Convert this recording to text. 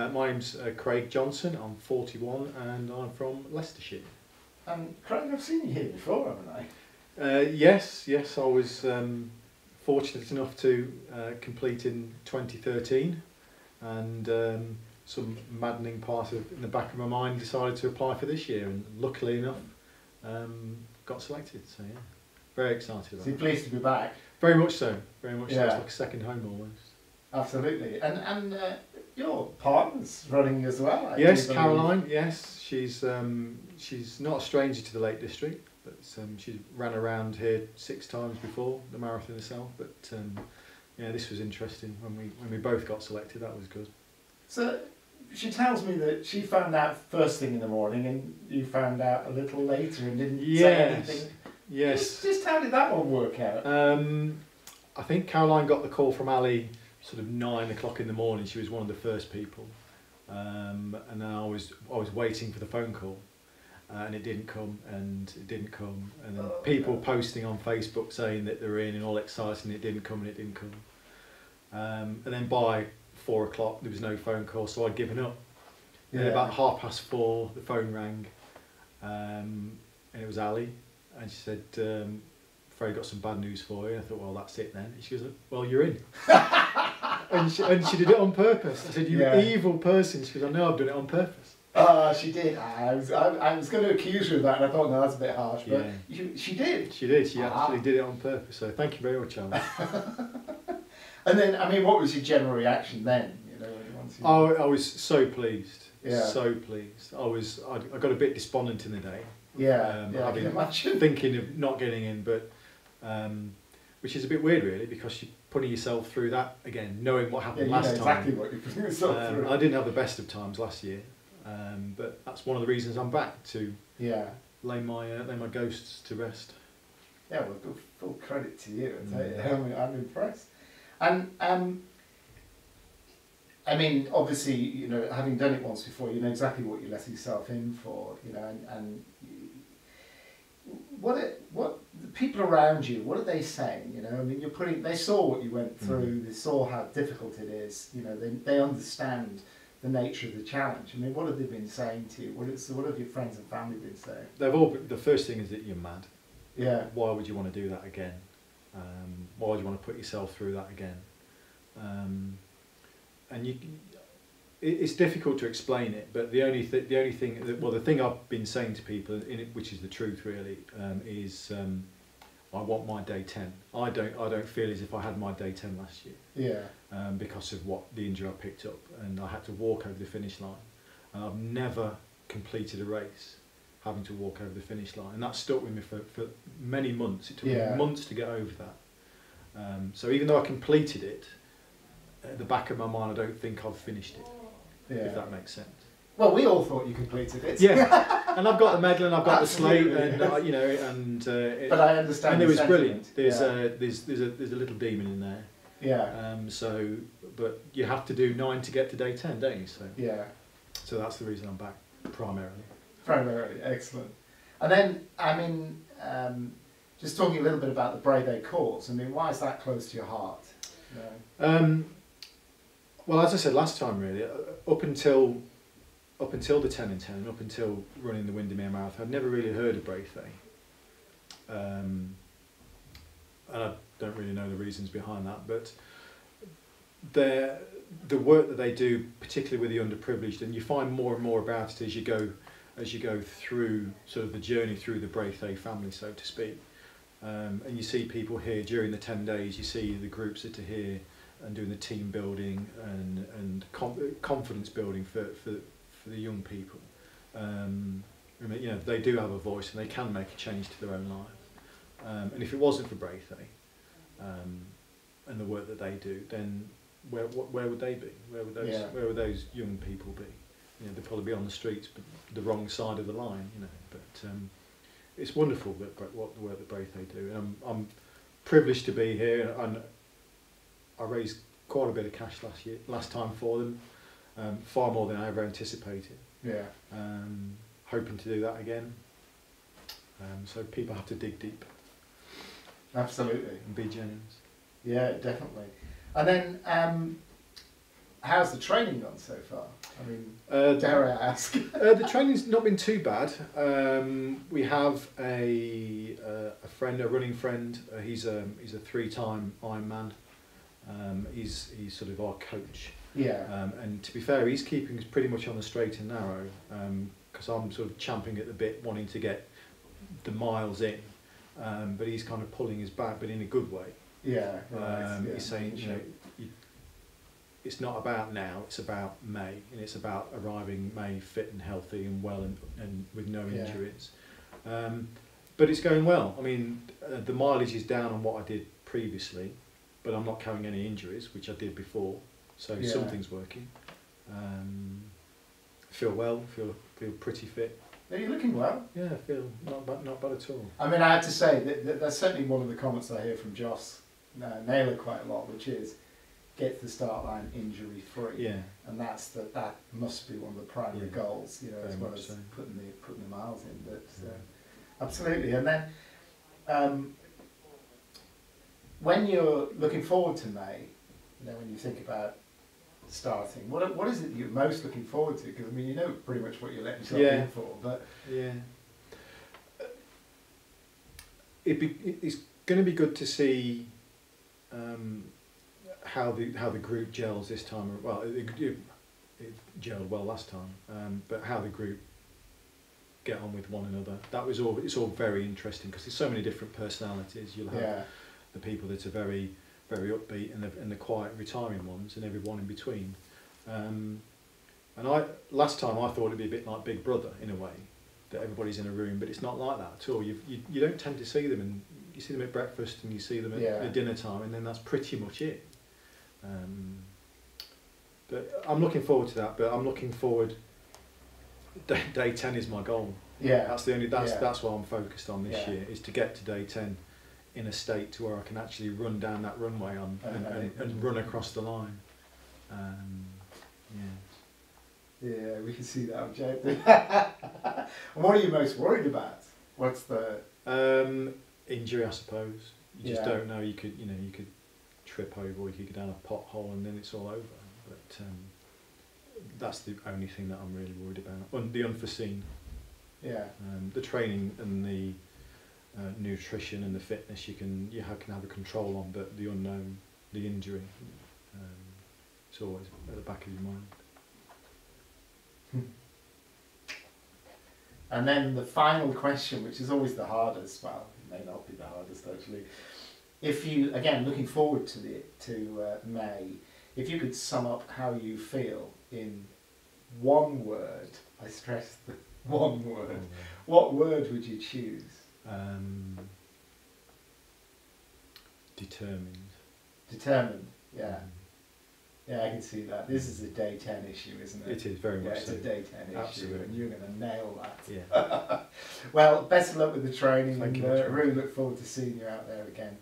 My name's Craig Johnson, I'm 41 and I'm from Leicestershire. Craig, I've seen you here before, haven't Yes, I was fortunate enough to complete in 2013 and some maddening part of in the back of my mind decided to apply for this year and luckily enough got selected, so yeah, very excited about it. So you're pleased to be back? Very much so, very much so, Yeah. it's like a second home almost. Absolutely. And your partner's running as well, I Yes, do believe. Caroline, yes, she's not a stranger to the Lake District, but she ran around here 6 times before the marathon herself, but yeah, this was interesting when we both got selected, that was good. So she tells me that she found out first thing in the morning and you found out a little later and didn't say anything. Yes. Just how did that one work out? I think Caroline got the call from Ali sort of 9 o'clock in the morning. She was one of the first people, and then I was waiting for the phone call, and it didn't come, and then people posting on Facebook saying that they were in and all excited, and it didn't come, and then by 4 o'clock there was no phone call, so I'd given up. Yeah. And about 4:30 the phone rang, and it was Ali, and she said, "Afraid got some bad news for you." I thought, well, that's it then. And she goes, "Well, you're in." and she did it on purpose. I said, "You evil person." She goes, "I know I've done it on purpose." She did. I was going to accuse her of that, and I thought, no, that's a bit harsh. But she did. She did. She actually did it on purpose. So thank you very much, Ali. And then, I mean, what was your general reaction then? You know, once you... I was so pleased. Yeah. So pleased. I got a bit despondent in the day. Yeah. I can imagine. Thinking of not getting in, but which is a bit weird, really, because you're putting yourself through that again, knowing what happened last time. Exactly what you're putting yourself through. I didn't have the best of times last year, but that's one of the reasons I'm back to lay my ghosts to rest. Yeah, well, full credit to you. I tell you, I'm impressed. And I mean, obviously, you know, having done it once before, you know exactly what you let yourself in for. You know, and what the people around you, what are they saying? You know, I mean, they saw what you went through, they saw how difficult it is. You know, they understand the nature of the challenge. I mean, what have they been saying to you? What have your friends and family been saying? The first thing is that you're mad. Yeah. Why would you want to do that again? Why would you want to put yourself through that again? And it's difficult to explain it, but the only thing, the thing I've been saying to people, which is the truth really, is I want my day 10. I don't feel as if I had my day 10 last year. Yeah. Because of what the injury I picked up, and I had to walk over the finish line, and I've never completed a race having to walk over the finish line, and that stuck with me for many months. It took me months to get over that. So even though I completed it, at the back of my mind, I don't think I've finished it. If that makes sense. Well, we all thought you completed it. Yeah, and I've got the medal and I've got the slate, and you know, and but I understand. And it was brilliant. There's a little demon in there. Yeah. So, but you have to do 9 to get to day 10, don't you? So. Yeah. So that's the reason I'm back primarily. Primarily, excellent. And then, I mean, just talking a little bit about the Brave A cause. I mean, why is that close to your heart? Well, as I said last time, really, up until the 10 and 10, up until running the Windermere Marathon, I'd never really heard of Braithwaite. And I don't really know the reasons behind that, but the work that they do, particularly with the underprivileged, and you find more and more about it as you go through sort of the journey through the Braithwaite family, so to speak. And you see people here during the 10 days, you see the groups that are here and doing the team building and confidence building for the young people. You know, they do have a voice and they can make a change to their own lives. And if it wasn't for Braithwaite and the work that they do, then where would they be? Where would those young people be? You know, they'd probably be on the streets, but the wrong side of the line. You know, but it's wonderful what the work that Braithwaite do. And I'm privileged to be here, and I raised quite a bit of cash last time for them, far more than I ever anticipated. Yeah. Hoping to do that again. So people have to dig deep. Absolutely. And be genuine. Yeah, definitely. And then how's the training gone so far? I mean, dare I ask? The training's not been too bad. We have a friend, a running friend. He's a 3-time Ironman. He's sort of our coach. Yeah. And to be fair, he's keeping us pretty much on the straight and narrow, because I'm sort of champing at the bit, wanting to get the miles in. But he's kind of pulling his back, but in a good way. Yeah. Right. He's saying, you know, it's not about now, it's about May, and it's about arriving May fit and healthy and well and with no injuries. But it's going well. I mean, the mileage is down on what I did previously, but I'm not carrying any injuries, which I did before, so something's working. Feel well, feel pretty fit. Are you looking well? Yeah, I feel not bad at all. I mean, I have to say that that's certainly one of the comments I hear from Joss Naylor quite a lot, which is get to the start line injury free. Yeah. And that must be one of the primary goals, you know, as well as putting the miles in. But absolutely. And then when you're looking forward to May, you know, when you think about starting, what is it you're most looking forward to? Because I mean, you know pretty much what you're letting yourself in for, but it's going to be good to see how the group gels this time. Well, it gelled well last time, but how the group get on with one another. It's all very interesting because there's so many different personalities. You'll have the people that are very upbeat and the quiet retiring ones, and everyone in between. And last time I thought it'd be a bit like Big Brother in a way, that everybody's in a room, but it's not like that at all. You don't tend to see them, and you see them at breakfast and you see them at dinner time, and then that's pretty much it. But I'm looking forward to that. But I'm looking forward. Day 10 is my goal. Yeah, that's what I'm focused on this year, is to get to day 10 in a state to where I can actually run down that runway and run across the line. Yeah, we can see that objective. And what are you most worried about? What's the injury, I suppose. You just don't know. You could trip over, or you could go down a pothole, and then it's all over. But that's the only thing that I'm really worried about. The unforeseen. Yeah. The training and the nutrition and the fitness you can have a control on, but the unknown, the injury, it's always at the back of your mind. And then the final question, which is always the hardest, well, it may not be the hardest actually. If you, again, looking forward to May, if you could sum up how you feel in one word, I stress the one word, what word would you choose? Determined. Determined, yeah. Yeah, I can see that. This is a day 10 issue, isn't it? It is, very much so. It's a day 10 issue, and you're going to nail that. Yeah. Well, best of luck with the training. Thank you. Really look forward to seeing you out there again.